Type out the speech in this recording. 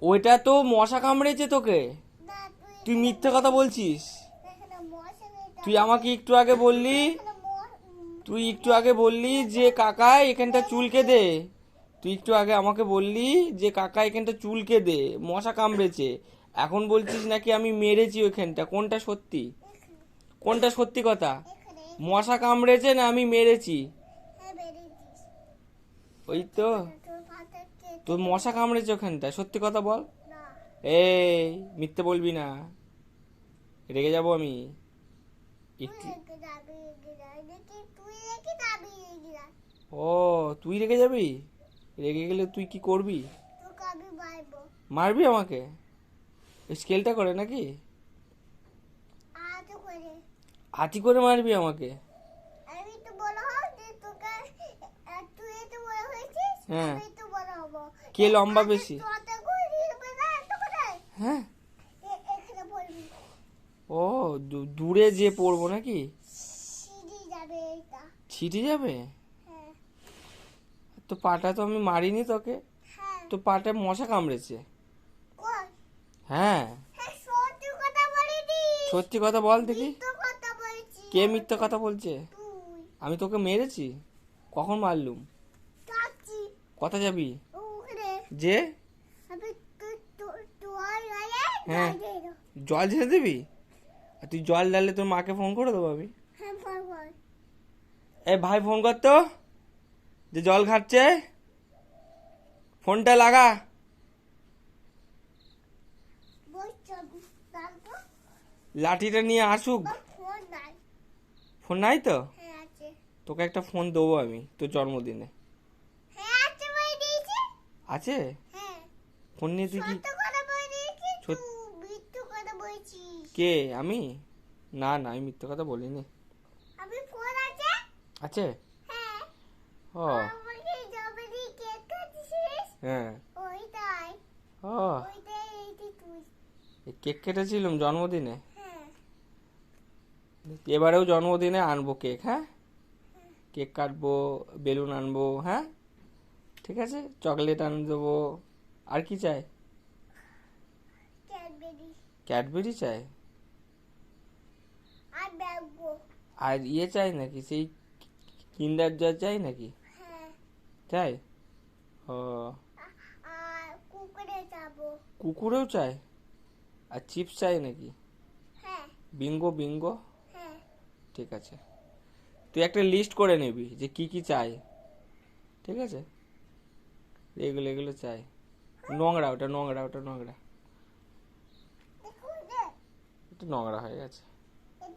ওইটা তো মশা কামড়েছে তোকে। তুই মিথ্যে কথা বলছিস। তুই আমাকে একটু আগে বললি, যে কাকা এখানটা চুলকে দে। তুই একটু আগে আমাকে বললি যে কাকা এখানটা চুলকে দে, মশা কামড়েছে। এখন বলছিস নাকি আমি মেরেছি ওইখানটা। কোনটা সত্যি? কোনটা সত্যি কথা? মশা কামড়েছে না আমি মেরেছি? ওই তো, তোর মশা কামড়েছে ওখানটা, সত্যি কথা বল। এই মিথ্যে বলবি না, রেগে যাবো আমি একটু। ও, তুই রেগে যাবি? রেগে গেলে তুই কি করবি? মারবি আমাকে? স্কেলটা করে নাকি? হাতি করে মারবি আমাকে? হ্যাঁ, কে লম্বা বেশি? হ্যাঁ, ও দূরে যে পড়বো নাকি? ছিটে যাবে? তো পাটা তো আমি মারিনি তোকে, তো পাটা মশা কামড়েছে। হ্যাঁ, সত্যি কথা বল দেখি। কে মিথ্যা কথা বলছে? আমি তোকে মেরেছি? কখন মারলুম? কথা যাবি যে? হ্যাঁ, জল ঢেলে দিবি? আর তুই জল ঢাললে তোর মাকে ফোন করে দেবো আমি। এ ভাই, ফোন কর তো, যে জল ঘাটছে। ফোনটা লাগা। লাঠিটা নিয়ে আসুক। ফোন নাই তো? তোকে একটা ফোন দেবো আমি তোর জন্মদিনে। আছে? ফোন নিয়ে তুই কি? কে, আমি? না না, আমি মিথ্যে কথা বলিনি। আছে? ও হ্যাঁ, ও কেক কেটেছিলাম জন্মদিনে। এবারেও জন্মদিনে আনবো কেক, হ্যাঁ? কেক কাটবো, বেলুন আনবো, হ্যাঁ? ঠিক আছে, চকলেট আন দেবো। আর কি চাই? ক্যাডবেরি চাই? আর ইয়ে চাই নাকি, সেই কিন্ডার জয় চাই নাকি? চাই? ও, কুকুরেও চাই? আর চিপস চাই নাকি? Bingo Bingo? ঠিক আছে, তুই একটা লিস্ট করে নিবি যে কি কি চাই। ঠিক আছে, এগুলো এগুলো চাই। নোংরা, ওটা নোংরা, ওটা নোংরা, একটু নোংরা হয়ে গেছে।